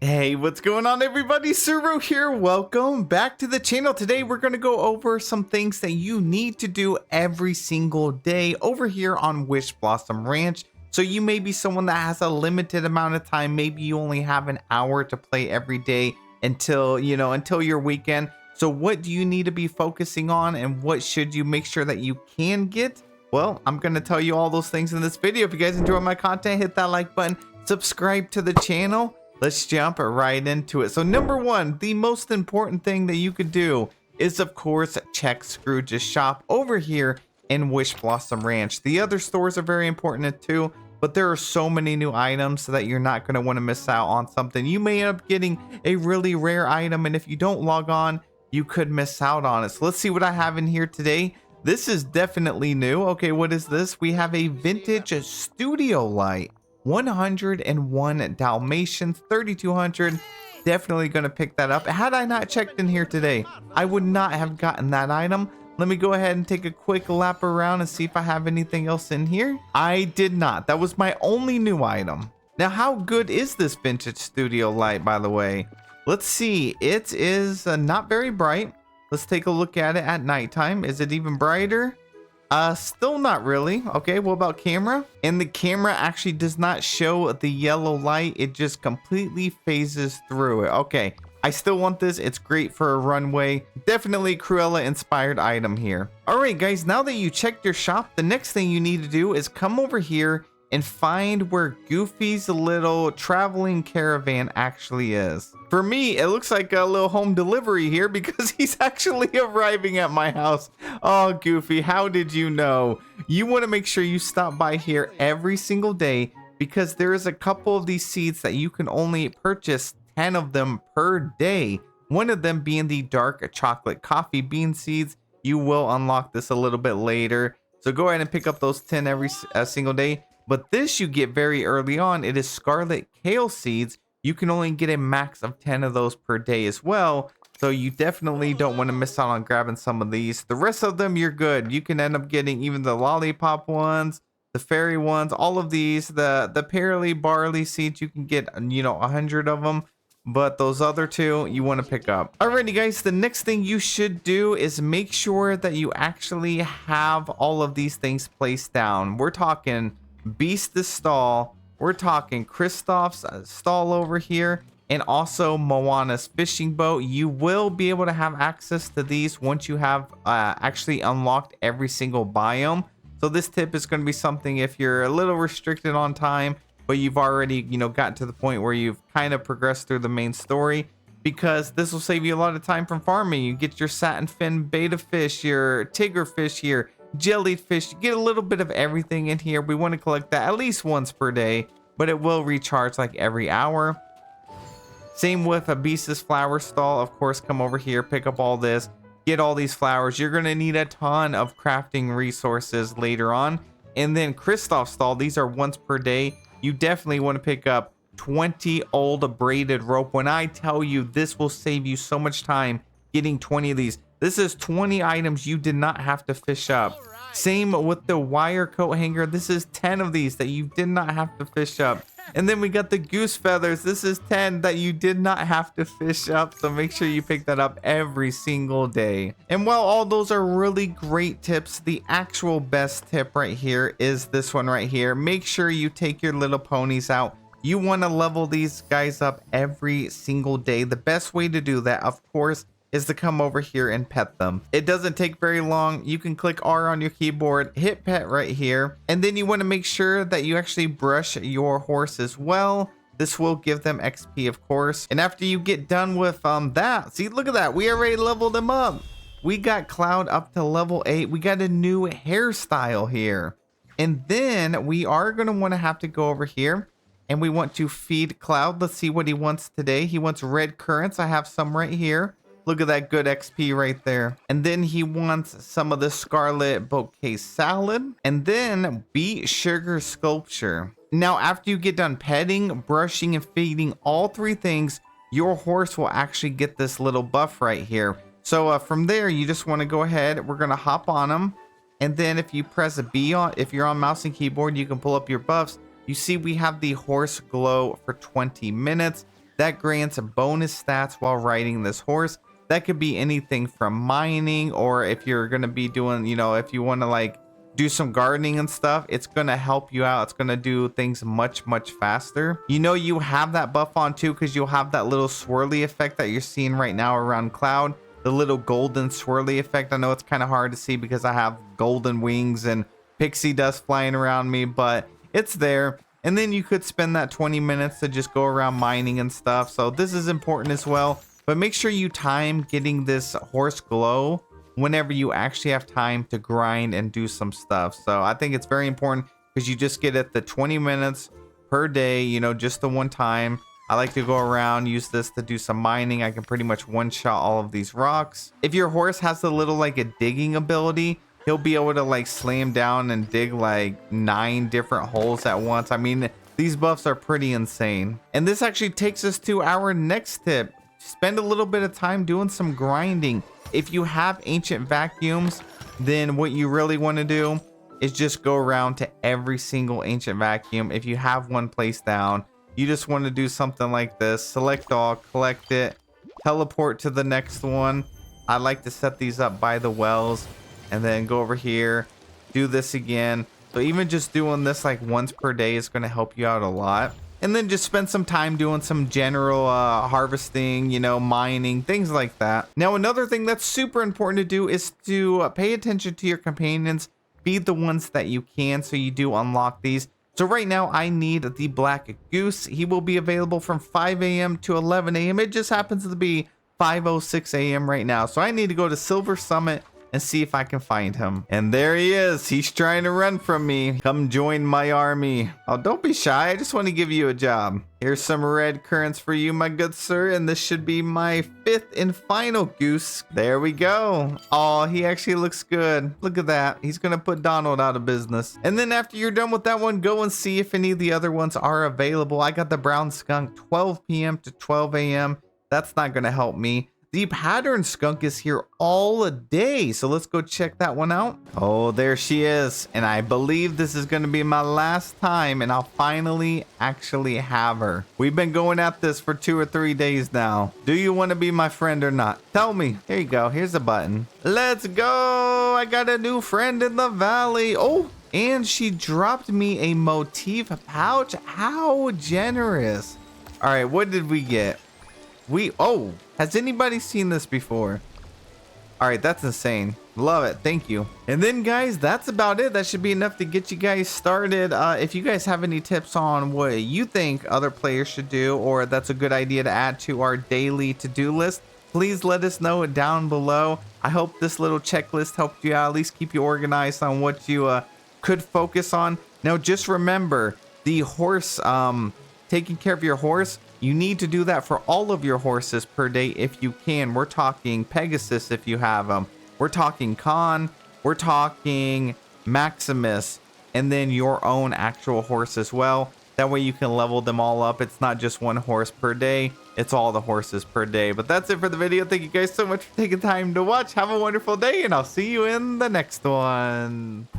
Hey, what's going on everybody? Suru here. Welcome back to the channel. Today we're going to go over some things that you need to do every single day over here on Wishblossom Ranch. So you may be someone that has a limited amount of time. Maybe you only have an hour to play every day until your weekend. So what do you need to be focusing on and what should you make sure that you can get? Well, I'm going to tell you all those things in this video. If you guys enjoy my content, hit that like button, subscribe to the channel. Let's jump right into it. So number one, the most important thing that you could do is, of course, check Scrooge's shop over here in Wishblossom Ranch. The other stores are very important too, but there are so many new items that you're not going to want to miss out on something. You may end up getting a really rare item, and if you don't log on, you could miss out on it. So let's see what I have in here today. This is definitely new. Okay, what is this? We have a vintage studio light. 101 Dalmatians, 3200. Definitely going to pick that up. Had I not checked in here today, I would not have gotten that item. Let me go ahead and take a quick lap around and see if I have anything else in here. I did not. That was my only new item. Now, how good is this vintage studio light, by the way? Let's see. It is not very bright. Let's take a look at it at nighttime. Is it even brighter? Still not really. Okay, what about camera? And the camera actually does not show the yellow light. It just completely phases through it. Okay, I still want this. It's great for a runway. Definitely Cruella inspired item here. All right, guys, now that you checked your shop, the next thing you need to do is come over here and find where Goofy's little traveling caravan actually is. For me, it looks like a little home delivery here because he's actually arriving at my house. Oh, Goofy, how did you know? You want to make sure you stop by here every single day because there is a couple of these seeds that you can only purchase 10 of them per day. One of them being the dark chocolate coffee bean seeds. You will unlock this a little bit later. So go ahead and pick up those 10 every single day. But this you get very early on. It is scarlet kale seeds. You can only get a max of 10 of those per day as well. So you definitely don't want to miss out on grabbing some of these. The rest of them, you're good. You can end up getting even the lollipop ones, the fairy ones, all of these, the pearly barley seeds. You can get, 100 of them. But those other two, you want to pick up. Alrighty, guys, the next thing you should do is make sure that you actually have all of these things placed down. We're talking Beast's stall, we're talking Kristoff's stall over here, and also Moana's fishing boat. You will be able to have access to these once you have actually unlocked every single biome. So this tip is going to be something if you're a little restricted on time, but you've already gotten to the point where you've kind of progressed through the main story, because this will save you a lot of time from farming. You get your satin fin beta fish, your tiger fish here, jellyfish. You get a little bit of everything in here. We want to collect that at least once per day, but it will recharge like every hour. Same with a Beast's flower stall. Of course, come over here, pick up all this, get all these flowers. You're going to need a ton of crafting resources later on. And then Kristoff's stall, these are once per day. You definitely want to pick up 20 old braided rope. When I tell you, this will save you so much time getting 20 of these. This is 20 items you did not have to fish up. Same with the wire coat hanger. This is 10 of these that you did not have to fish up. And then we got the goose feathers. This is 10 that you did not have to fish up. So make sure you pick that up every single day. And while all those are really great tips, the actual best tip right here is this one right here. Make sure you take your little ponies out. You want to level these guys up every single day. The best way to do that, of course, is to come over here and pet them. It doesn't take very long. You can click R on your keyboard, hit pet right here, and then you want to make sure that you actually brush your horse as well. This will give them XP, of course. And after you get done with that, see, look at that. We already leveled them up. We got Cloud up to level 8. We got a new hairstyle here. And then we are going to want to have to go over here and we want to feed Cloud. Let's see what he wants today. He wants red currants. I have some right here. Look at that good XP right there. And then he wants some of the scarlet bouquet salad. And then beet sugar sculpture. Now, after you get done petting, brushing, and feeding all three things, your horse will actually get this little buff right here. So from there, you just want to go ahead. We're going to hop on them. And then if you press a B on, if you're on mouse and keyboard, you can pull up your buffs. You see we have the horse glow for 20 minutes. that grants bonus stats while riding this horse. That could be anything from mining, or if you're going to be doing, you know, if you want to like do some gardening and stuff, it's going to help you out. It's going to do things much faster. You know, you have that buff on too, because you'll have that little swirly effect that you're seeing right now around Cloud, the little golden swirly effect. I know it's kind of hard to see because I have golden wings and pixie dust flying around me, but it's there. And then you could spend that 20 minutes to just go around mining and stuff. So this is important as well. But make sure you time getting this horse glow whenever you actually have time to grind and do some stuff. So I think it's very important because you just get it the 20 minutes per day, you know, just the one time. I like to go around, use this to do some mining. I can pretty much one-shot all of these rocks. If your horse has a little like a digging ability, he'll be able to like slam down and dig like 9 different holes at once. I mean, these buffs are pretty insane. And this actually takes us to our next tip. Spend a little bit of time doing some grinding. If you have ancient vacuums, then what you really want to do is just go around to every single ancient vacuum. If you have one placed down, you just want to do something like this. Select all, collect it, teleport to the next one. I like to set these up by the wells and then go over here, do this again. So even just doing this like once per day is going to help you out a lot. And then just spend some time doing some general harvesting, you know, mining, things like that. Now, another thing that's super important to do is to pay attention to your companions. Feed the ones that you can so you do unlock these. So right now, I need the black goose. He will be available from 5 a.m. to 11 a.m. It just happens to be 5:06 a.m. right now. So I need to go to Silver Summit and see if I can find him. And there he is. He's trying to run from me. Come join my army. Oh, don't be shy. I just want to give you a job. Here's some red currants for you, my good sir. And this should be my 5th and final goose. There we go. Oh, he actually looks good. Look at that. He's going to put Donald out of business. And then after you're done with that one, go and see if any of the other ones are available. I got the brown skunk 12 p.m. to 12 a.m. That's not going to help me. The pattern skunk is here all day, so let's go check that one out. Oh, there she is. And I believe this is going to be my last time, and I'll finally actually have her. We've been going at this for 2 or 3 days now. Do you want to be my friend or not? Tell me. Here you go. Here's a button. Let's go. I got a new friend in the valley. Oh, and she dropped me a motif pouch. How generous. All right, what did we get? Oh, has anybody seen this before? All right, that's insane. Love it. Thank you. And then guys, that's about it. That should be enough to get you guys started. If you guys have any tips on what you think other players should do, or that's a good idea to add to our daily to-do list, please let us know it down below. I hope this little checklist helped you out, at least keep you organized on what you could focus on. Now, just remember the horse, taking care of your horse, you need to do that for all of your horses per day if you can. We're talking Pegasus if you have them. We're talking Khan. We're talking Maximus. And then your own actual horse as well. That way you can level them all up. It's not just one horse per day. It's all the horses per day. But that's it for the video. Thank you guys so much for taking time to watch. Have a wonderful day, and I'll see you in the next one.